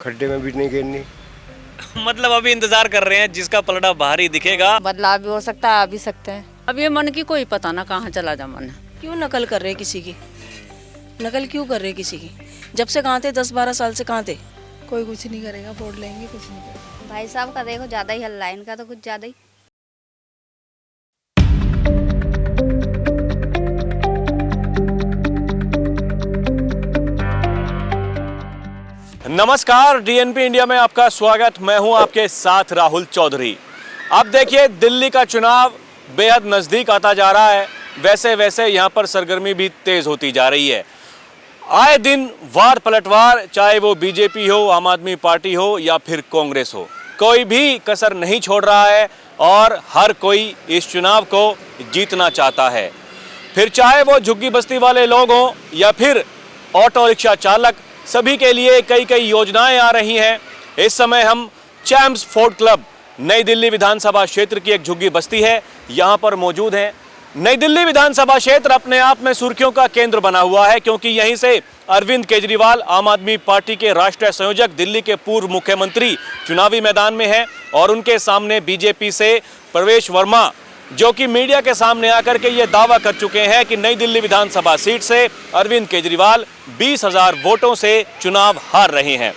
खड्डे में भी नहीं गिरनी। मतलब अभी इंतजार कर रहे हैं जिसका पलड़ा भारी दिखेगा। बदलाव भी हो सकता है, आ भी सकते हैं। अब ये मन की कोई पता ना कहाँ चला जा मन। क्यों नकल कर रहे हैं किसी की? नकल क्यों कर रहे हैं किसी की? जब से कहाँ थे, 10-12 साल से कहाँ थे? कोई कुछ नहीं करेगा, वोट लेंगे कुछ नहीं करेगा। भाई साहब का देखो ज़्यादा ही हल्ला है, इनका तो कुछ ज़्यादा ही। नमस्कार, डीएनपी इंडिया में आपका स्वागत। मैं हूं आपके साथ राहुल चौधरी। अब देखिए, दिल्ली का चुनाव बेहद नज़दीक आता जा रहा है। वैसे वैसे यहां पर सरगर्मी भी तेज़ होती जा रही है। आए दिन वार पलटवार, चाहे वो बीजेपी हो, आम आदमी पार्टी हो या फिर कांग्रेस हो, कोई भी कसर नहीं छोड़ रहा है और हर कोई इस चुनाव को जीतना चाहता है। फिर चाहे वो झुग्गी बस्ती वाले लोग हों या फिर ऑटो रिक्शा चालक, सभी के लिए कई कई योजनाएं आ रही हैं। इस समय हम चैम्प्स फोर्ट क्लब नई दिल्ली विधानसभा क्षेत्र की एक झुग्गी बस्ती है, यहाँ पर मौजूद हैं। नई दिल्ली विधानसभा क्षेत्र अपने आप में सुर्खियों का केंद्र बना हुआ है, क्योंकि यहीं से अरविंद केजरीवाल, आम आदमी पार्टी के राष्ट्रीय संयोजक, दिल्ली के पूर्व मुख्यमंत्री चुनावी मैदान में हैं और उनके सामने बीजेपी से प्रवेश वर्मा, जो कि मीडिया के सामने आकर के ये दावा कर चुके हैं कि नई दिल्ली विधानसभा सीट से अरविंद केजरीवाल 20,000 वोटों से चुनाव हार रहे हैं।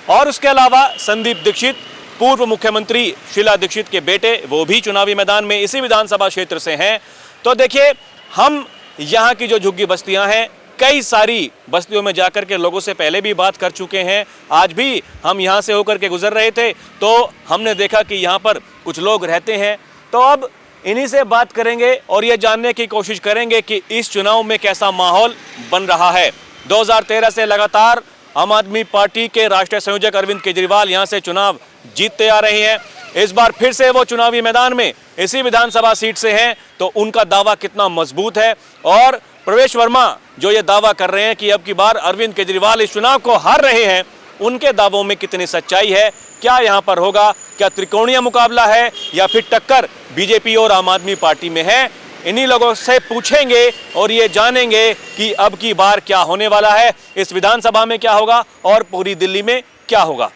और उसके अलावा संदीप दीक्षित, पूर्व मुख्यमंत्री शीला दीक्षित के बेटे, वो भी चुनावी मैदान में इसी विधानसभा क्षेत्र से हैं। तो देखिए, हम यहाँ की जो झुग्गी बस्तियाँ हैं, कई सारी बस्तियों में जाकर के लोगों से पहले भी बात कर चुके हैं। आज भी हम यहाँ से होकर के गुजर रहे थे तो हमने देखा कि यहाँ पर कुछ लोग रहते हैं। तो अब इन्हीं से बात करेंगे और ये जानने की कोशिश करेंगे कि इस चुनाव में कैसा माहौल बन रहा है। 2013 से लगातार आम आदमी पार्टी के राष्ट्रीय संयोजक अरविंद केजरीवाल यहाँ से चुनाव जीतते आ रहे हैं। इस बार फिर से वो चुनावी मैदान में इसी विधानसभा सीट से हैं, तो उनका दावा कितना मजबूत है। और प्रवेश वर्मा जो ये दावा कर रहे हैं कि अब की बार अरविंद केजरीवाल इस चुनाव को हार रहे हैं, उनके दावों में कितनी सच्चाई है, क्या यहाँ पर होगा, क्या त्रिकोणीय मुकाबला है या फिर टक्कर बीजेपी और आम आदमी पार्टी में है, इन्हीं लोगों से पूछेंगे और ये जानेंगे कि अब की बार क्या होने वाला है, इस विधानसभा में क्या होगा और पूरी दिल्ली में क्या होगा।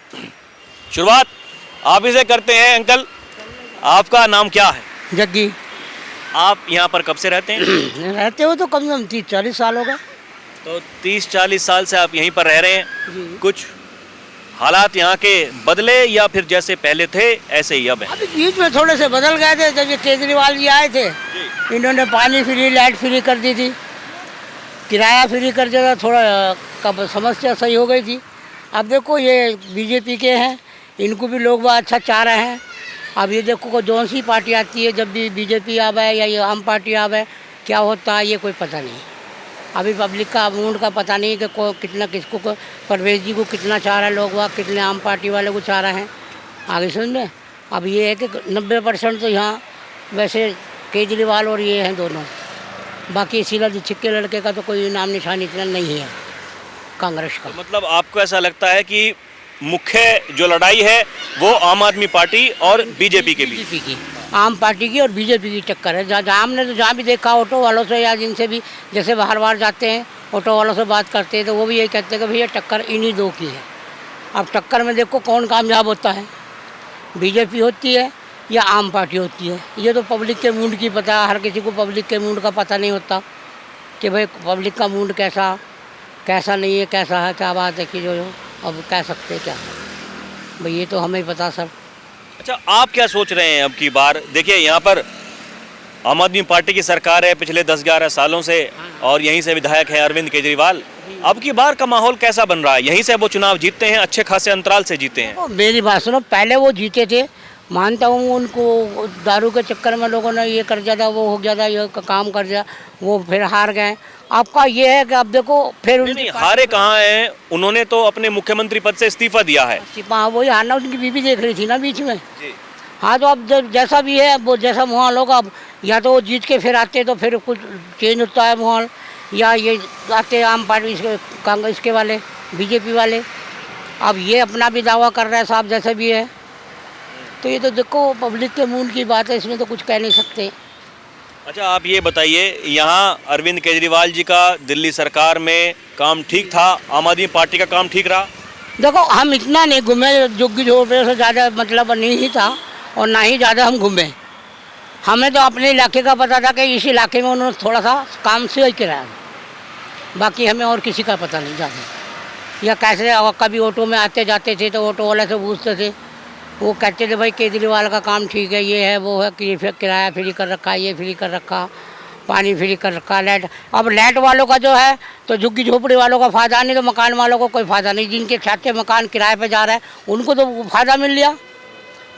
शुरुआत आप ही से करते हैं। अंकल, आपका नाम क्या है? जग्गी। आप यहाँ पर कब से रहते हैं? रहते हो तो कम से कम 30-40 साल हो गए। तो 30-40 साल से आप यहीं पर रह रहे हैं। कुछ हालात यहाँ के बदले या फिर जैसे पहले थे ऐसे ही अब है? अभी बीच में थोड़े से बदल गए थे। जब ये केजरीवाल जी आए थे, इन्होंने पानी फ्री, लाइट फ्री कर दी थी, किराया फ्री कर दिया था, थोड़ा कब समस्या सही हो गई थी। अब देखो, ये बीजेपी के हैं, इनको भी लोग बहुत अच्छा चाह रहे हैं। अब ये देखो जौन सी पार्टी आती है, जब भी बीजेपी आवे या ये आम पार्टी आवे, क्या होता है ये कोई पता नहीं। अभी पब्लिक का मूड का पता नहीं कि कितना किसको परवेज जी को कितना चाह रहा है लोग, वहाँ कितने आम पार्टी वाले को चाह रहे हैं, आगे समझ में। अब ये है कि 90% तो यहाँ वैसे केजरीवाल और ये हैं दोनों। बाकी शीला दीक्षित के लड़के का तो कोई नाम निशान इतना नहीं है कांग्रेस का। तो मतलब आपको ऐसा लगता है कि मुख्य जो लड़ाई है वो आम आदमी पार्टी और बीजेपी के बीच? की आम पार्टी की और बीजेपी की टक्कर है। जहाँ हमने तो जहाँ भी देखा ऑटो वालों से या जिनसे भी, जैसे बाहर बाहर जाते हैं ऑटो वालों से बात करते हैं, तो वो भी यही कहते हैं कि भैया टक्कर इन्हीं दो की है। अब टक्कर में देखो कौन कामयाब होता है, बीजेपी होती है या आम पार्टी होती है। ये तो पब्लिक के मूड की पता है। हर किसी को पब्लिक के मूड का पता नहीं होता कि भाई पब्लिक का मूड कैसा कैसा नहीं है, कैसा है, क्या बात है कि जो अब कह सकते हैं क्या भाई, ये तो हमें पता सर। अच्छा, आप क्या सोच रहे हैं अब की बार? देखिए, यहाँ पर आम आदमी पार्टी की सरकार है पिछले 10-11 सालों से और यहीं से विधायक है अरविंद केजरीवाल। अब की बार का माहौल कैसा बन रहा है? यहीं से वो चुनाव जीतते हैं, अच्छे खासे अंतराल से जीते हैं। मेरी बात सुनो, पहले वो जीते थे, मानता हूँ उनको दारू के चक्कर में लोगों ने ये कर दिया था, वो हो गया था, ये काम कर दिया, वो फिर हार गए। आपका ये है कि अब देखो फिर नहीं, हारे कहाँ हैं? उन्होंने तो अपने मुख्यमंत्री पद से इस्तीफा दिया है। हाँ, वही हारना उनकी बीवी देख रही थी ना बीच में। हाँ, तो अब जैसा भी है वो जैसा माहौल होगा, अब या तो वो जीत के फिर आते तो फिर कुछ चेंज होता है माहौल, या ये आते आम पार्टी कांग्रेस के वाले, बीजेपी वाले। अब ये अपना भी दावा कर रहा है साहब जैसा भी है, तो ये तो देखो पब्लिक के मूड की बात है, इसमें तो कुछ कह नहीं सकते। अच्छा, आप ये बताइए, यहाँ अरविंद केजरीवाल जी का दिल्ली सरकार में काम ठीक था, आम आदमी पार्टी का काम ठीक रहा? देखो हम इतना नहीं घूमे, झुग्गी झोपड़ियों से ज़्यादा मतलब नहीं ही था और ना ही ज़्यादा हम घूमे। हमें तो अपने इलाके का पता था कि इस इलाके में उन्होंने थोड़ा सा काम से ही किराया, बाकी हमें और किसी का पता नहीं ज़्यादा। या कैसे कभी ऑटो में आते जाते थे तो ऑटो वाले से पूछते थे, वो कहते थे भाई केजरीवाल का काम ठीक है, ये है वो है, कि फिर किराया फ्री कर रखा, ये फ्री कर रखा, पानी फ्री कर रखा, लाइट। अब लाइट वालों का जो है तो झुग्गी झोपड़ी वालों का फ़ायदा नहीं, तो मकान वालों को कोई फ़ायदा नहीं। जिनके छत के मकान किराए पे जा रहा है उनको तो फ़ायदा मिल लिया,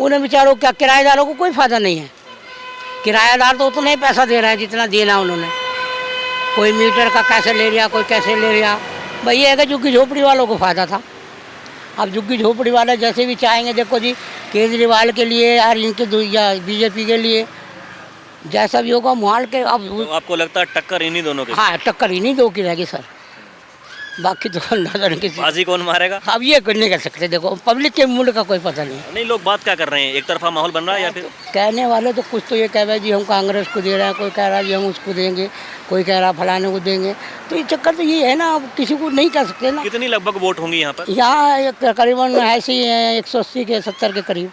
उन्हें बेचारों क्या किराएदारों को कोई फ़ायदा नहीं है। किराएदार तो उतना ही पैसा दे रहे हैं जितना देना उन्होंने, कोई मीटर का कैसे ले लिया, कोई कैसे ले लिया। भाई ये है कि झुग्गी झोपड़ी वालों को फ़ायदा था। अब झुग्गी झोपड़ी वाले जैसे भी चाहेंगे, देखो जी केजरीवाल के लिए और इनके या बीजेपी के लिए जैसा भी होगा मुहाल के। अब तो आपको लगता है टक्कर इन्हीं दोनों के? हाँ, टक्कर इन्हीं दो की रहेगी सर, बाकी तो नजर किसी। बाजी कौन मारेगा? अब ये कुछ नहीं कर सकते, देखो पब्लिक के मूड का कोई पता नहीं। नहीं, लोग बात क्या कर रहे हैं, एक तरफा माहौल बन रहा है या फिर? कहने वाले तो कुछ तो ये कह रहे हैं जी हम कांग्रेस को दे रहे हैं, कोई कह रहा है जी हम उसको देंगे, कोई कह रहा फलाने को देंगे। तो ये चक्कर तो ये है ना, अब किसी को नहीं कह सकते ना। कितनी लगभग वोट होंगी यहाँ पर? यहाँ करीबन ऐसे ही है 180 के 70 के करीब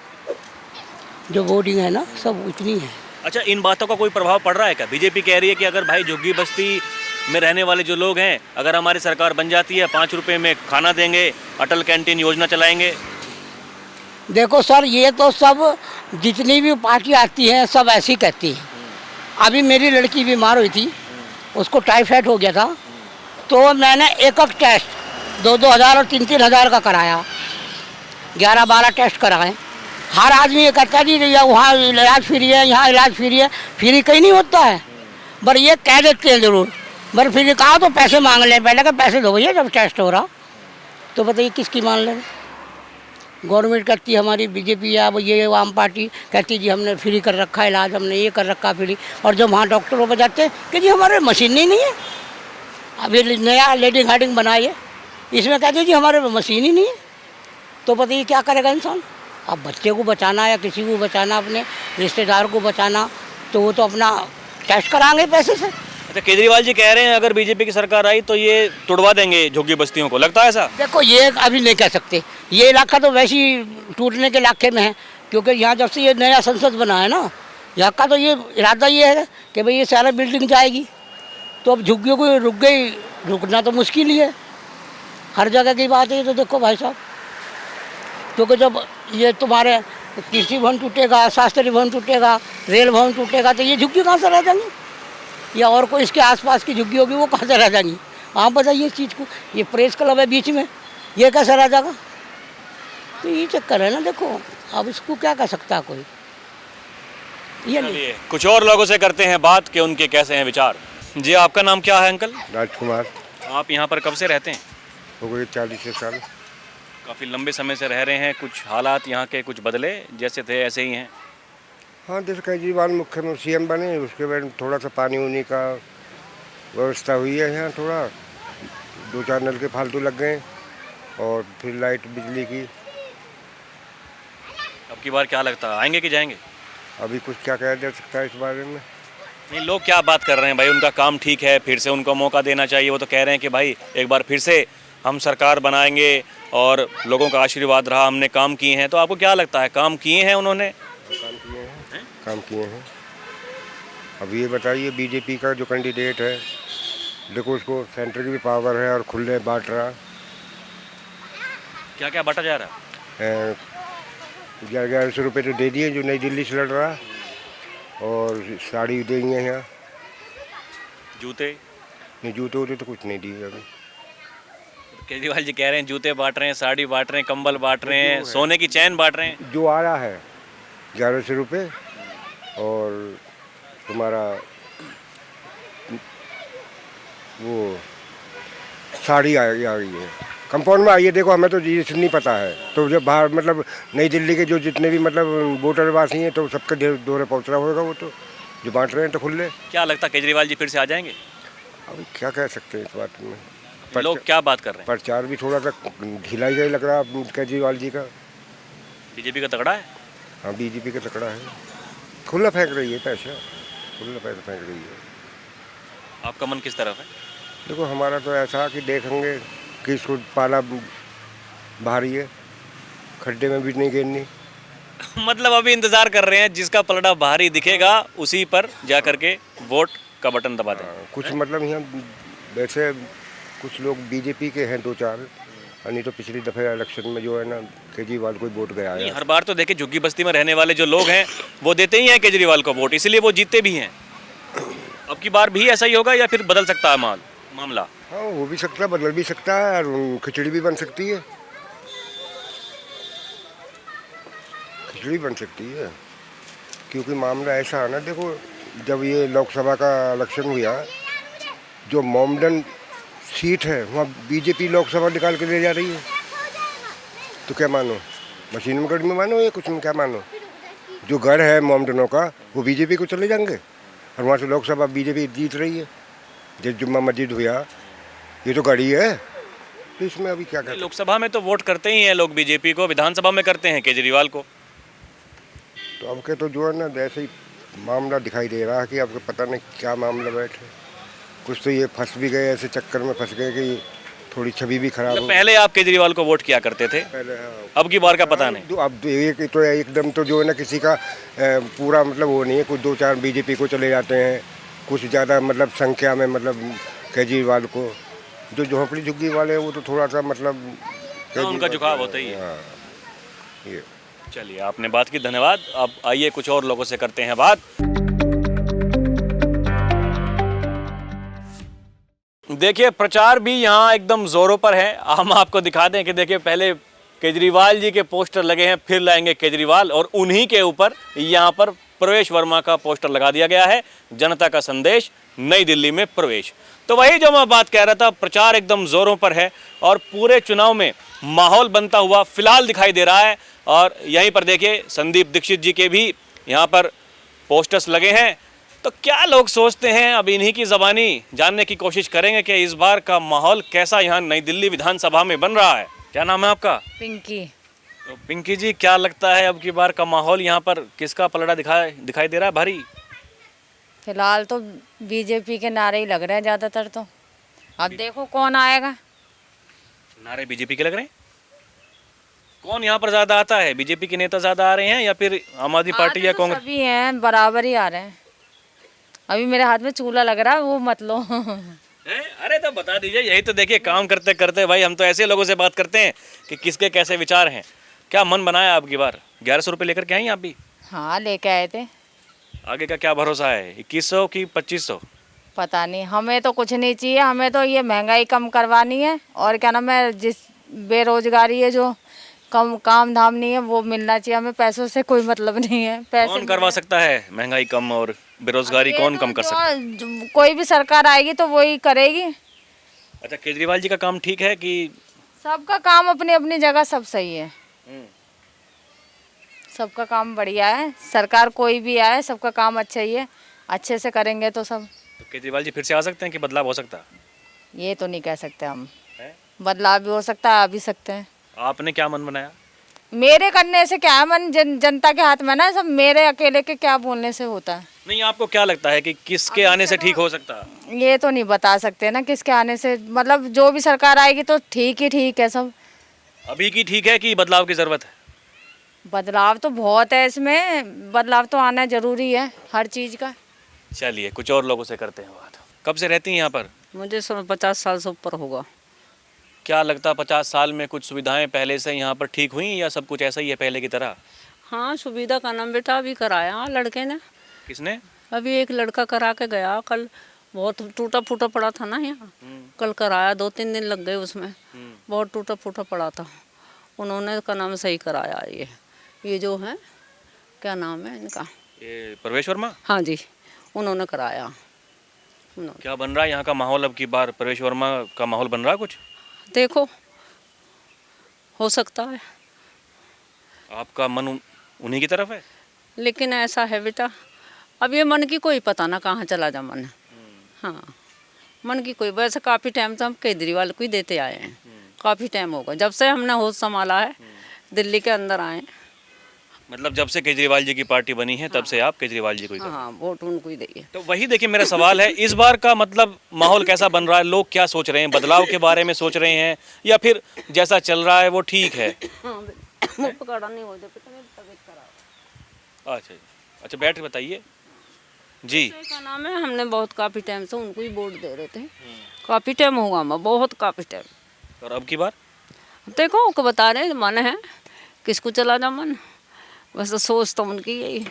जो वोटिंग है ना, सब इतनी है। अच्छा, इन बातों का कोई प्रभाव पड़ रहा है क्या? बीजेपी कह रही है कि अगर भाई झुग्गी बस्ती में रहने वाले जो लोग हैं, अगर हमारी सरकार बन जाती है 5 रुपए में खाना देंगे, अटल कैंटीन योजना चलाएंगे। देखो सर, ये तो सब जितनी भी पार्टी आती है सब ऐसी कहती है। अभी मेरी लड़की बीमार हुई थी, उसको टाइफाइड हो गया था, तो मैंने एक टेस्ट 2-2 हज़ार और 3-3 हज़ार का कराया, 11-12 टेस्ट कराए। हर आदमी ये कहता है जी वहाँ इलाज फ्री है, यहाँ इलाज फ्री है। फ्री कहीं नहीं होता है, पर ये कह देते हैं ज़रूर, पर फिर कहा तो पैसे मांग लें। पहले का पैसे दो भैया जब टेस्ट हो रहा, तो बताइए किसकी मान लें। गवर्नमेंट कहती है हमारी बीजेपी या ये आम पार्टी कहती जी हमने फ्री कर रखा इलाज, हमने ये कर रखा फ्री, और जब वहाँ डॉक्टरों पर जाते हैं कि जी हमारे मशीन ही नहीं है। अभी नया लेडिंग हार्डिंग बनाई है, इसमें कहते हैं जी हमारे मशीन ही नहीं है। तो बताइए क्या करेगा इंसान। अब बच्चे को बचाना या किसी को बचाना, अपने रिश्तेदार को बचाना, तो वो तो अपना टेस्ट कराएंगे पैसे से। अच्छा, केजरीवाल जी कह रहे हैं अगर बीजेपी की सरकार आई तो ये तुड़वा देंगे झुग्गी बस्तियों को, लगता है ऐसा? देखो ये अभी नहीं कह सकते, ये इलाका तो वैसे ही टूटने के इलाके में है, क्योंकि यहाँ जब से ये नया संसद बना है ना, यहाँ का तो ये इरादा ये है कि भाई ये सारा बिल्डिंग जाएगी, तो अब झुग्गियों को रुक गई, रुकना तो मुश्किल ही है। हर जगह की बात है। तो देखो भाई साहब, क्योंकि जब ये तुम्हारे कृषि भवन टूटेगा, शास्त्रीय भवन टूटेगा, रेल भवन टूटेगा, तो ये झुग्गी कहाँ से रह जाएंगी, या और कोई इसके आसपास की झुग्गी होगी वो कहाँ से रह जाएंगी। आप बताइए इस चीज़ को। ये प्रेस क्लब है बीच में, ये कैसे रह जाएगा। तो ये चक्कर है ना। देखो अब इसको क्या कर सकता है कोई, ये नहीं। कुछ और लोगों से करते हैं बात कि उनके कैसे हैं विचार। जी, आपका नाम क्या है अंकल? राजकुमार। आप यहाँ पर कब से रहते हैं? हो गए 40 साल। काफ़ी लंबे समय से रह रहे हैं। कुछ हालात यहाँ के कुछ बदले, जैसे थे ऐसे ही हैं? हाँ, जैसे केजरीवाल मुख्यमंत्री CM बने, उसके बाद थोड़ा सा पानी उनी का व्यवस्था हुई है यहाँ, थोड़ा 2-4 नल के फालतू लग गए, और फिर लाइट बिजली की। अब की बार क्या लगता है, आएंगे कि जाएंगे? अभी कुछ क्या कहा जा सकता है इस बारे में। नहीं, लोग क्या बात कर रहे हैं भाई, उनका काम ठीक है, फिर से उनको मौका देना चाहिए। वो तो कह रहे हैं कि भाई एक बार फिर से हम सरकार बनाएंगे और लोगों का आशीर्वाद रहा, हमने काम किए हैं। तो आपको क्या लगता है, काम किए हैं उन्होंने? काम किए हैं। अब ये बताइए, बीजेपी का जो कैंडिडेट है, देखो उसको सेंटर की भी पावर है और खुले बांट रहा। क्या क्या बांटा जा रहा है? 1100 रुपये तो दे दिए जो नई दिल्ली से लड़ रहा, और साड़ी देंगे यहाँ। जूते? नहीं, जूते होते तो कुछ नहीं दिए अभी। केजरीवाल जी कह रहे हैं जूते बांट रहे हैं, साड़ी बांट रहे हैं, कंबल बांट रहे हैं, सोने की चैन बांट रहे हैं। जो आ रहा है 1100 रुपये, और तुम्हारा वो साड़ी आ गई है कंपाउंड में। आइए देखो, हमें तो ये नहीं पता है, तो जब बाहर मतलब नई दिल्ली के जो जितने भी मतलब वोटर वासी हैं, तो सबके दौरे पहुँच रहा होगा वो, तो जो बांट रहे हैं तो खुले। क्या लगता है केजरीवाल जी फिर से आ जाएंगे? अभी क्या कह सकते हैं इस बात में। लोग क्या बात कर रहे हैं? प्रचार भी थोड़ा सा ढीला ही लग रहा है केजरीवाल जी का। बीजेपी का तगड़ा है? हाँ, बीजेपी का तकड़ा है, खुला फेंक रही है पैसा, खुला पैसा फेंक रही है। आपका मन किस तरफ है? देखो हमारा तो ऐसा कि देखेंगे कि इसको पाला भारी है, खड्डे में भी नहीं गिरनी। मतलब अभी इंतजार कर रहे हैं, जिसका पलड़ा भारी दिखेगा उसी पर जा करके वोट का बटन दबा दें। कुछ मतलब यहाँ वैसे कुछ लोग बीजेपी के हैं 2-4, और नहीं तो पिछली दफे इलेक्शन में जो है ना केजरीवाल को वोट गया नहीं, है। हर बार तो देखिए झुग्गी बस्ती में रहने वाले जो लोग हैं वो देते ही हैं केजरीवाल को वोट, इसलिए वो जीतते भी हैं। अब की बार भी ऐसा ही होगा या फिर बदल सकता है मामला? हाँ, वो भी सकता है, बदल भी सकता है, और खिचड़ी भी बन सकती है। खिचड़ी बन सकती है क्योंकि मामला ऐसा है ना, देखो जब ये लोकसभा का इलेक्शन हुआ, जो मोमडन सीट है वहाँ बीजेपी लोकसभा निकाल के ले जा रही है, तो क्या मानो, मशीन में गढ़ में मानो या कुछ में क्या मानो? जो गढ़ है मोमडनों का वो बीजेपी को चले जाएंगे, और वहाँ से लोकसभा बीजेपी जीत रही है। जब जुम्मा मस्जिद हुआ, ये तो गढ़ी है, तो इसमें अभी क्या करते? लोकसभा में तो वोट करते ही हैं लोग बीजेपी को, विधानसभा में करते हैं केजरीवाल को। तो अब के तो जो है ना ऐसे ही मामला दिखाई दे रहा है कि आपको पता नहीं क्या मामला बैठे। कुछ तो ये फंस भी गए, ऐसे चक्कर में फंस गए कि थोड़ी छवि भी खराब मतलब हो। पहले आप केजरीवाल को वोट किया करते थे, पहले अब की बार का पता नहीं। अब तो एकदम तो जो है ना किसी का पूरा मतलब वो नहीं है, कुछ 2-4 बीजेपी को चले जाते हैं, कुछ ज़्यादा मतलब संख्या में मतलब केजरीवाल को। जो झोंपड़ी झुग्गी वाले हैं वो तो थोड़ा सा मतलब उनका झुकाव होता ही है। हाँ, ये चलिए, आपने बात की, धन्यवाद। अब आइए कुछ और लोगों से करते हैं बात। देखिए, प्रचार भी यहाँ एकदम जोरों पर है। हम आपको दिखा दें कि देखिए, पहले केजरीवाल जी के पोस्टर लगे हैं, फिर लाएंगे केजरीवाल, और उन्हीं के ऊपर यहाँ पर प्रवेश वर्मा का पोस्टर लगा दिया गया है, जनता का संदेश, नई दिल्ली में प्रवेश। तो वही जो मैं बात कह रहा था, प्रचार एकदम जोरों पर है और पूरे चुनाव में माहौल बनता हुआ फिलहाल दिखाई दे रहा है। और यहीं पर देखिए, संदीप दीक्षित जी के भी यहाँ पर पोस्टर्स लगे हैं। तो क्या लोग सोचते हैं, अब इन्हीं की ज़बानी जानने की कोशिश करेंगे कि इस बार का माहौल कैसा यहाँ नई दिल्ली विधानसभा में बन रहा है। क्या नाम है आपका? पिंकी। तो पिंकी जी, क्या लगता है अब की बार का माहौल यहाँ पर किसका पलड़ा दिखाई दे रहा है भारी? फिलहाल तो बीजेपी के नारे ही लग रहे हैं ज़्यादातर। तो अब देखो कौन आएगा। नारे बीजेपी के लग रहे हैं? कौन यहाँ पर ज्यादा आता है? बीजेपी के नेता ज्यादा आ रहे हैं या फिर आम आदमी पार्टी या कांग्रेस? सभी हैं, बराबर ही आ रहे हैं। अभी मेरे हाथ में चूल्हा लग रहा है, वो मत लो। अरे तो बता दीजिए, यही तो देखिए, काम करते करते भाई हम तो ऐसे लोगों से बात करते हैं कि किसके कैसे विचार हैं। क्या मन बनाया आपकी बार? 1100 रुपये लेकर के आई आप भी? हाँ, लेके आए थे। आगे का क्या भरोसा है, 2100 की 2500? पता नहीं, हमें तो कुछ नहीं चाहिए, हमें तो ये महंगाई कम करवानी है, और क्या नाम है, जिस बेरोजगारी है, जो कम काम धाम नहीं है, वो मिलना चाहिए हमें। पैसों से कोई मतलब नहीं है। पैसे कौन करवा सकता है महंगाई कम और बेरोजगारी कौन कम कर सकता है? कोई भी सरकार आएगी तो वही करेगी। अच्छा, केजरीवाल जी का काम ठीक है कि? सबका काम अपनी अपनी जगह सब सही है, सबका काम बढ़िया है। सरकार कोई भी आए, सबका काम अच्छा ही है, अच्छे से करेंगे तो सब। तो केजरीवाल जी फिर से आ सकते हैं कि बदलाव हो सकता है? ये तो नहीं कह सकते हम, है? बदलाव भी हो सकता है, आ भी सकते हैं। आपने क्या मन बनाया? मेरे करने से क्या है, मन जनता के हाथ में ना, सब मेरे अकेले के क्या बोलने से होता है। नहीं, आपको क्या लगता है कि किसके आने से ठीक हो सकता है? ये तो नहीं बता सकते ना किसके आने से, मतलब जो भी सरकार आएगी तो ठीक ही ठीक है सब। अभी की ठीक है कि बदलाव की जरूरत है? बदलाव तो बहुत है इसमें, बदलाव तो आना जरूरी है हर चीज़ का। चलिए, कुछ और लोगों से करते हैं बात। कब से रहती हैं यहाँ पर? मुझे 50 साल से ऊपर होगा। क्या लगता, 50 साल में कुछ सुविधाएं पहले से यहाँ पर ठीक हुई या सब कुछ ऐसा ही है पहले की तरह? हाँ, सुविधा का नाम बेटा अभी कराया लड़के ने। किसने? अभी एक लड़का करा के गया कल, बहुत टूटा फूटा पड़ा था ना यहाँ, कल कराया, 2-3 दिन लग गए उसमें, बहुत टूटा फूटा पड़ा था। उन्होंने का नाम सही कराया। ये जो है, क्या नाम है इनका? ये प्रवेश वर्मा? हाँ जी, उन्होंने कराया। क्या बन रहा है यहाँ का माहौल अब की बार? प्रवेश वर्मा का माहौल बन रहा है कुछ? देखो, हो सकता है। आपका मन उन्हीं की तरफ है? लेकिन ऐसा है बेटा, अब ये मन की कोई पता ना कहाँ चला जा मन। हाँ, मन की कोई, वैसे काफ़ी टाइम तो हम केजरीवाल को ही देते आए हैं, काफ़ी टाइम होगा जब से हमने होश संभाला है, दिल्ली के अंदर आए। मतलब जब से केजरीवाल जी की पार्टी बनी है तब से आप केजरीवाल जी को ही हाँ करते हैं। हाँ, वोट उनको ही देंगे। तो वही देखिए मेरा सवाल है, इस बार का मतलब माहौल कैसा बन रहा है, लोग क्या सोच रहे हैं, बदलाव के बारे में सोच रहे हैं या फिर जैसा चल रहा है वो ठीक है? मुँह पकड़ा नहीं हो जाता, मेरी तबीयत खराब। अच्छा अच्छा, बैठ के बताइए जी। का नाम है, हमने बहुत काफ़ी टाइम से उनको ही वोट दे रहे थे। काफ़ी टाइम हुआ, मैं बहुत काफ़ी टाइम। और अब की बार देखो उनको बता रहे हैं, मन है किसको चला जा मन, बस सोच तो उनकी यही,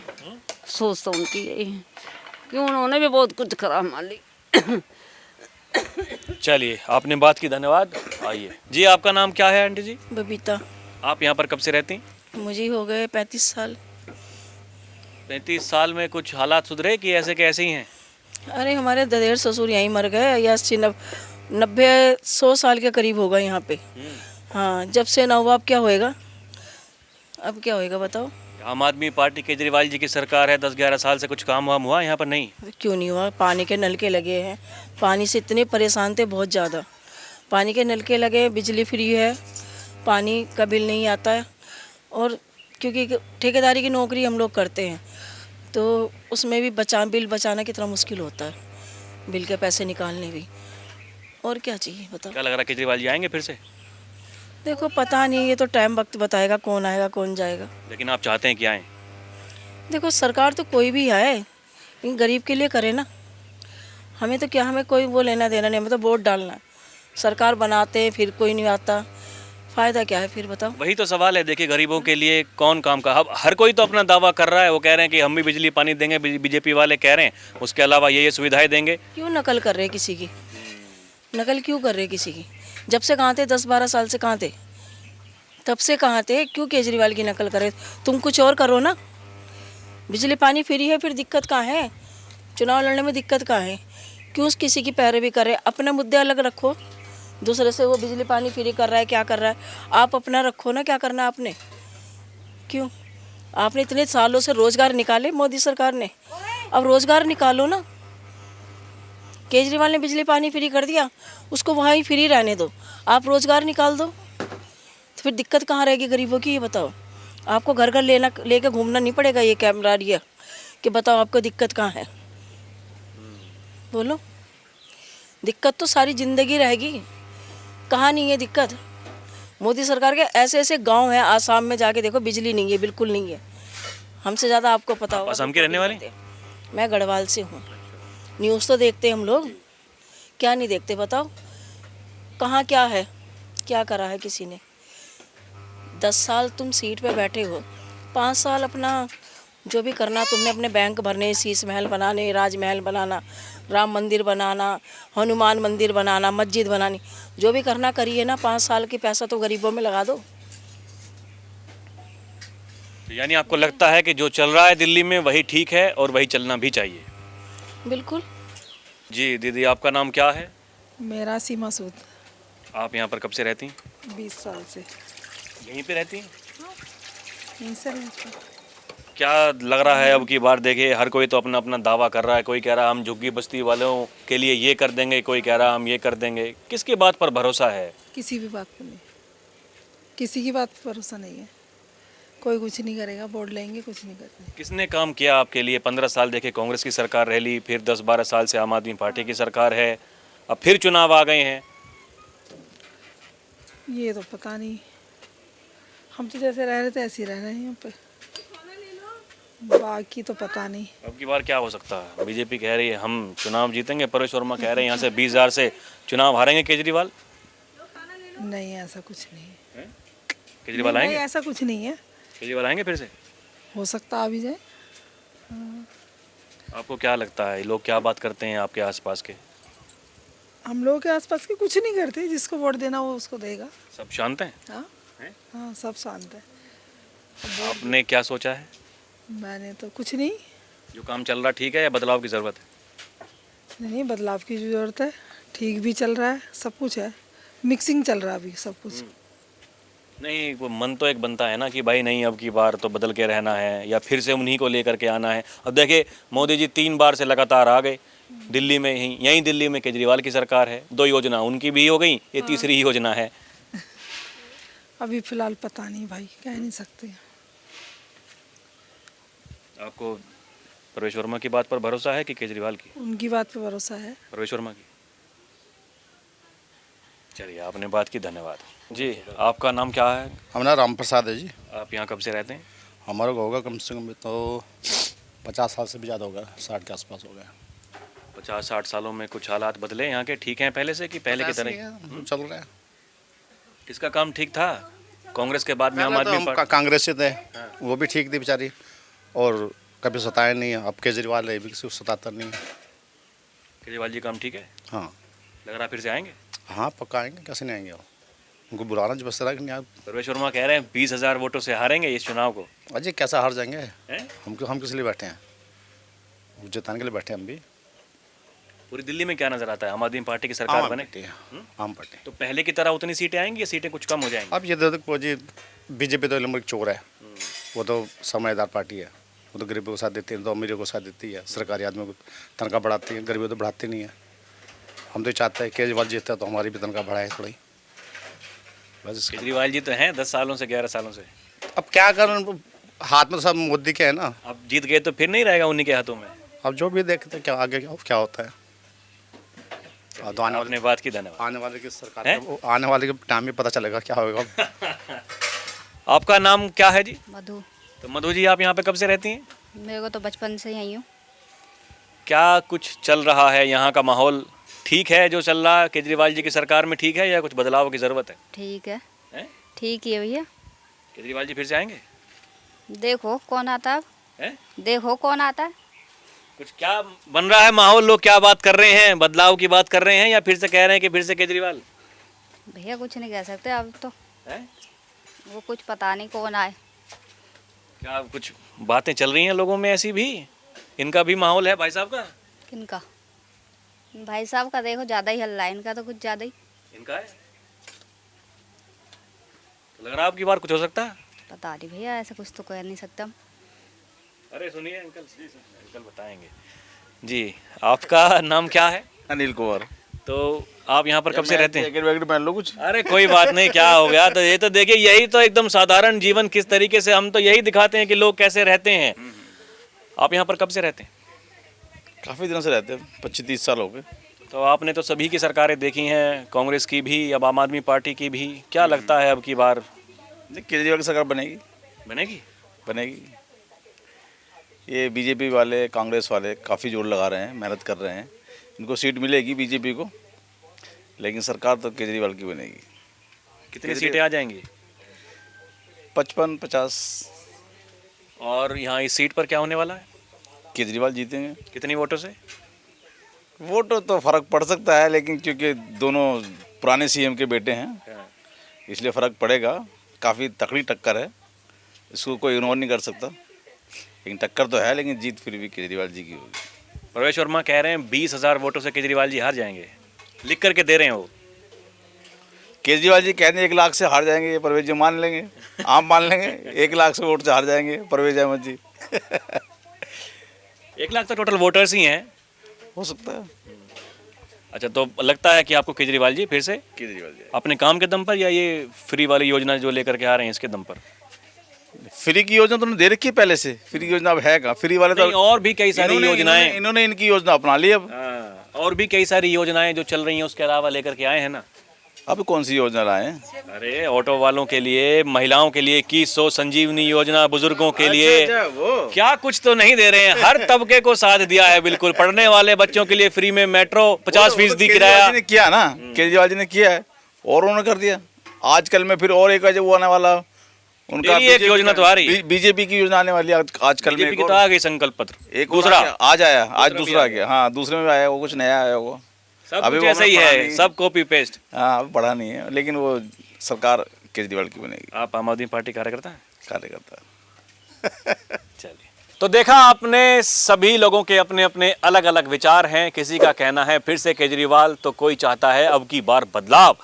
सोच तो उनकी यही कि उन्होंने भी बहुत कुछ करा मान ली। चलिए, आपने बात की, धन्यवाद। आइए जी, आपका नाम क्या है आंटी जी? बबीता। आप यहाँ पर कब से रहती हैं? मुझे हो गए 35 साल। 35 साल में कुछ हालात सुधरे कि ऐसे के ऐसे ही हैं? अरे हमारे ददेर ससुर यहीं मर गए, या 90-100 साल के करीब होगा यहाँ पे। हाँ, जब से ना हुआ अब क्या होएगा, अब क्या होएगा बताओ। आम आदमी पार्टी केजरीवाल जी की सरकार है, 10-11 साल से कुछ काम वाम हुआ यहाँ पर? नहीं। क्यों नहीं हुआ, पानी के नलके लगे हैं, पानी से इतने परेशान थे बहुत ज़्यादा। पानी के नलके लगे, बिजली फ्री है, पानी का बिल नहीं आता है। और क्योंकि ठेकेदारी की नौकरी हम लोग करते हैं तो उसमें भी बिल बचाना कितना मुश्किल होता है, बिल के पैसे निकालने भी। और क्या चाहिए बताओ। क्या लग रहा है केजरीवाल जी आएंगे फिर से? देखो पता नहीं, ये तो टाइम वक्त बताएगा कौन आएगा कौन जाएगा। लेकिन आप चाहते हैं कि आएँ? देखो सरकार तो कोई भी आए, लेकिन गरीब के लिए करे ना। हमें तो क्या, हमें कोई वो लेना देना नहीं, हमें तो वोट डालना है। सरकार बनाते हैं फिर कोई नहीं आता, फ़ायदा क्या है फिर बताओ। वही तो सवाल है। देखिए, गरीबों के लिए कौन काम का, अब हर कोई तो अपना दावा कर रहा है, वो कह रहे हैं कि हम भी बिजली पानी देंगे, बीजेपी वाले कह रहे हैं, उसके अलावा ये सुविधाएं देंगे। क्यों नकल कर रहे हैं किसी की, नकल क्यों कर रहे हैं किसी की? जब से कहाँ थे, 10-12 साल से कहाँ थे, तब से कहाँ थे? क्यों केजरीवाल की नकल करे? तुम कुछ और करो ना। बिजली पानी फ्री है, फिर दिक्कत कहाँ है? चुनाव लड़ने में दिक्कत कहाँ है? क्यों किसी की पैरवी करे? अपने मुद्दे अलग रखो, दूसरे से वो बिजली पानी फ्री कर रहा है, क्या कर रहा है, आप अपना रखो ना, क्या करना आपने। क्यों आपने इतने सालों से रोज़गार निकाले मोदी सरकार ने, अब रोज़गार निकालो ना। केजरीवाल ने बिजली पानी फ्री कर दिया, उसको वहाँ ही फ्री रहने दो, आप रोज़गार निकाल दो, तो फिर दिक्कत कहाँ रहेगी गरीबों की, ये बताओ। आपको घर घर लेके घूमना नहीं पड़ेगा ये कैमरा लिया कि बताओ आपको दिक्कत कहाँ है। बोलो, दिक्कत तो सारी ज़िंदगी रहेगी, कहाँ नहीं है दिक्कत। मोदी सरकार के ऐसे ऐसे गांव हैं, आसाम में जाके देखो बिजली नहीं है, बिल्कुल नहीं है। हमसे ज़्यादा आपको पता होगा। असम के रहने वाले? मैं गढ़वाल से हूँ। न्यूज़ तो देखते हैं हम लोग, क्या नहीं देखते बताओ। कहाँ क्या है, क्या करा है किसी ने। 10 साल तुम सीट पे बैठे हो, 5 साल अपना जो भी करना तुमने, अपने बैंक भरने, शीश महल बनाने, राजमहल बनाना, राम मंदिर बनाना, हनुमान मंदिर बनाना, मस्जिद बनानी, जो भी करना करिए ना। 5 साल की पैसा तो गरीबों में लगा दो। तो यानी आपको लगता है कि जो चल रहा है दिल्ली में वही ठीक है और वही चलना भी चाहिए? बिल्कुल। जी दीदी, आपका नाम क्या है? मेरा सीमा सूद। आप यहाँ पर कब से रहती हैं? 20 साल से यहीं पे रहती हैं? यहीं से रहते हैं। क्या लग रहा है अब की बार? देखिए, हर कोई तो अपना अपना दावा कर रहा है, कोई कह रहा है हम झुग्गी बस्ती वालों के लिए ये कर देंगे, कोई कह रहा है हम ये कर देंगे। किसकी बात पर भरोसा है? किसी भी बात पर नहीं, किसी की बात पर भरोसा नहीं है। कोई कुछ नहीं करेगा, वोट लेंगे कुछ नहीं करेंगे। किसने काम किया आपके लिए? 15 साल देखे कांग्रेस की सरकार रह ली, फिर 10-12 साल से आम आदमी पार्टी की सरकार है, अब फिर चुनाव आ गए हैं। ये तो पता नहीं, हम तो जैसे रह रहे थे ऐसे ही रह रहे हैं यहाँ पे, बाकी तो पता नहीं। अब की बार क्या हो सकता है? बीजेपी कह रही है हम चुनाव जीतेंगे, परेश वर्मा कह रहे हैं यहाँ से 20,000 से चुनाव हारेंगे केजरीवाल। नहीं, ऐसा कुछ नहीं है। केजरीवाल नहीं, आएंगे? ऐसा कुछ नहीं है। केजरीवाल आएंगे फिर से? हो सकता आ भी जाए। आपको क्या लगता है, लोग क्या बात करते हैं आपके आसपास के? हम लोगों के आसपास के कुछ नहीं करते, जिसको वोट देना वो उसको देगा। सब शांत हैं? हाँ हाँ, सब शांत है। आपने क्या सोचा है? मैंने तो कुछ नहीं। जो काम चल रहा ठीक है या बदलाव की ज़रूरत है? नहीं, बदलाव की ज़रूरत है, ठीक भी चल रहा है, सब कुछ है, मिक्सिंग चल रहा है अभी सब कुछ। नहीं, वो मन तो एक बनता है ना कि भाई नहीं, अब की बार तो बदल के रहना है या फिर से उन्हीं को लेकर के आना है। अब देखिए, मोदी जी 3 बार से लगातार आ गए दिल्ली में, यहीं दिल्ली में केजरीवाल की सरकार है, 2 योजना उनकी भी हो गई, ये तीसरी ही योजना है। अभी फ़िलहाल पता नहीं भाई, कह नहीं सकते। आपको प्रवेश वर्मा की बात पर भरोसा है कि केजरीवाल की? उनकी बात पे भरोसा है। प्रवेश वर्मा की। चलिए, आपने बात की, धन्यवाद जी। आपका नाम क्या है? हमारा राम प्रसाद है जी। आप यहाँ कब से रहते हैं? हमारा को होगा कम से कम तो 50 साल से भी ज़्यादा होगा, 60 के आसपास हो गया। 50-60 सालों में कुछ हालात बदले यहाँ के? ठीक हैं पहले से कि पहले की तरह? चल रहा है। किसका काम ठीक था? कांग्रेस के बाद में आम पहले तो आदमी हम पार्टी? कांग्रेस से थे, वो भी ठीक थी बेचारी, और कभी सताया नहीं है। अब केजरीवाल है, भी किसी को सताता नहीं है। केजरीवाल जी काम ठीक है? हाँ लग रहा फिर से आएंगे? हाँ पक्का आएंगे, कैसे नहीं आएंगे वो। उनको बुलाना जो बस रहा कि नहीं आप। प्रवेश वर्मा कह रहे हैं 20,000 वोटों से हारेंगे इस चुनाव को। अजय कैसा हार जाएंगे? हैं? हम किस लिए बैठे हैं? वो जिताने के लिए बैठे हैं हम भी। पूरी दिल्ली में क्या नजर आता है? आम आदमी पार्टी की सरकार आम बने? पार्टी है, आम पार्टी। तो पहले की तरह उतनी सीटें आएंगी या सीटें कुछ कम हो जाएंगी? अब ये देखो जी, बीजेपी तो नंबर एक चोर है। वो तो समझदार पार्टी है, वो तो गरीबों को साथ देती है, तो अमीरों को साथ देती है, सरकारी आदमियों को तनख्वाह बढ़ाती है, गरीबों तो बढ़ाती नहीं है। हम तो चाहते हैं केजरीवाल जीतता तो हमारी भी तनख्वाह बढ़ाए थोड़ी, बस इसका। केजरीवाल जी तो हैं 10 सालों से, 11 सालों से। अब क्या करें, हाथ में तो सब मोदी के है ना। अब जीत गए तो फिर नहीं रहेगा उन्हीं के हाथों में। अब जो भी देखते हैं क्या आगे क्या होता है। तो आपने बात की, धन्यवाद। आने वाले की सरकार हैं? आने वाले के टाइम में पता चलेगा क्या होगा। आपका नाम क्या है जी? मधु। तो मधु जी, आप यहाँ पे कब से रहती हैं? मेरे को तो बचपन से यही हूँ। क्या कुछ चल रहा है यहाँ का माहौल? ठीक है जो चल रहा है केजरीवाल जी की सरकार में, ठीक है या कुछ बदलाव की ज़रूरत है? ठीक है, हैं? ठीक ही है भैया। केजरीवाल जी फिर से आएंगे? देखो कौन आता है, हैं? देखो कौन आता है। कुछ क्या बन रहा है माहौल? लोग क्या बात कर रहे हैं? बदलाव की बात कर रहे हैं या फिर से कह रहे हैं कि फिर से केजरीवाल? भैया कुछ नहीं कह सकते अब तो, हैं? वो कुछ पता नहीं कौन आए। क्या कुछ बातें चल रही हैं लोगों में ऐसी भी? इनका भी माहौल है भाई साहब का? किनका? भाई साहब का देखो ज़्यादा ही हल्ला है, इनका तो कुछ ज़्यादा ही। इनका है? तो लग रहा है आपकी बार कुछ हो सकता है? पता नहीं भैया, ऐसा कुछ तो कह नहीं सकता हम। अरे सुनिए अंकल, अंकल बताएंगे जी। आपका नाम क्या है? अनिल कुमार। तो आप यहाँ पर कब से रहते हैं? जैकेट वैकेट पहन लो कुछ। अरे कोई बात नहीं, क्या हो गया? तो ये तो देखिए, यही तो एकदम साधारण जीवन किस तरीके से, हम तो यही दिखाते हैं कि लोग कैसे रहते हैं। आप यहाँ पर कब से रहते हैं? काफ़ी दिनों से रहते हैं, 25-30 साल हो गए। तो आपने तो सभी की सरकारें देखी हैं, कांग्रेस की भी, अब आम आदमी पार्टी की भी। क्या लगता है अब की बार केजरीवाल की सरकार बनेगी? बनेगी? बनेगी। ये बीजेपी वाले, कांग्रेस वाले काफ़ी जोर लगा रहे हैं, मेहनत कर रहे हैं। इनको सीट मिलेगी बीजेपी को, लेकिन सरकार तो केजरीवाल की बनेगी। कितनी सीटें आ जाएंगी? 55-50। और यहाँ इस सीट पर क्या होने वाला है? केजरीवाल जीतेंगे। कितनी वोटों से? वोट तो फ़र्क पड़ सकता है, लेकिन क्योंकि दोनों पुराने सीएम के बेटे हैं इसलिए फ़र्क पड़ेगा। काफ़ी तकड़ी टक्कर है, इसको कोई इग्नोर नहीं कर सकता। लेकिन टक्कर तो है, लेकिन जीत फिर भी केजरीवाल जी की होगी। प्रवेश वर्मा कह रहे हैं 20,000 वोटों से केजरीवाल जी हार जाएंगे, लिख करके दे रहे हैं वो। केजरीवाल जी कहते हैं 1 लाख से हार जाएंगे, ये परवेज जी मान लेंगे, आप मान लेंगे 1 लाख से वोट से हार जाएंगे परवेज अहमद जी। 1 लाख तो टोटल वोटर्स ही हैं। हो सकता है। अच्छा, तो लगता है कि आपको केजरीवाल जी फिर से केजरीवाल जी अपने काम के दम पर, या ये फ्री वाली योजना जो लेकर के आ रहे हैं इसके दम पर? फ्री की योजना तो उन्होंने दे रखी है पहले से। फ्री की योजना अब है कहाँ? फ्री वाले नहीं, तो और भी कई सारी योजनाएं, इन्होंने इनकी योजना अपना ली। अब और भी कई सारी योजनाएं जो चल रही हैं उसके अलावा लेकर के आए हैं ना। अब कौन सी योजना लाए हैं? अरे ऑटो वालों के लिए, महिलाओं के लिए 2100 संजीवनी योजना, बुजुर्गों के लिए वो क्या कुछ तो नहीं दे रहे हैं। हर तबके को साथ दिया है बिल्कुल। पढ़ने वाले बच्चों के लिए फ्री में मेट्रो, 50% किराया। केजरीवाल जी ने किया ना, केजरीवाल जी ने किया है और उन्होंने कर दिया। आजकल में फिर और एक है जो वो आने वाला, उनका एक योजना तो आ रही है, बीजेपी की योजना आने वाली है आजकल में। बीजेपी की तो आ गई संकल्प पत्र, एक दूसरा आज आया, आज दूसरा आ गया। हाँ, दूसरे में आया, वो कुछ नया आया वो। सब कुछ ऐसा ही है, सब कॉपी पेस्ट। हाँ, अब बढ़ा नहीं है, लेकिन वो सरकार केजरीवाल की बनेगी। आप आम आदमी पार्टी कार्यकर्ता हैं? कार्यकर्ता। चलिए, तो देखा आपने, सभी लोगों के अपने अपने अलग अलग विचार हैं। किसी का कहना है फिर से केजरीवाल, तो कोई चाहता है अब की बार बदलाव।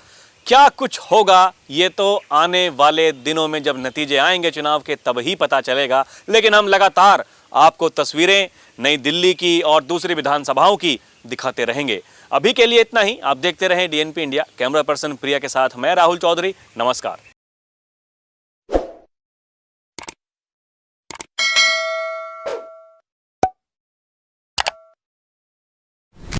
क्या कुछ होगा ये तो आने वाले दिनों में जब नतीजे आएंगे चुनाव के तब ही पता चलेगा। लेकिन हम लगातार आपको तस्वीरें नई दिल्ली की और दूसरी विधानसभाओं की दिखाते रहेंगे। अभी के लिए इतना ही। आप देखते रहें DNP इंडिया। कैमरा पर्सन प्रिया के साथ मैं राहुल चौधरी। नमस्कार।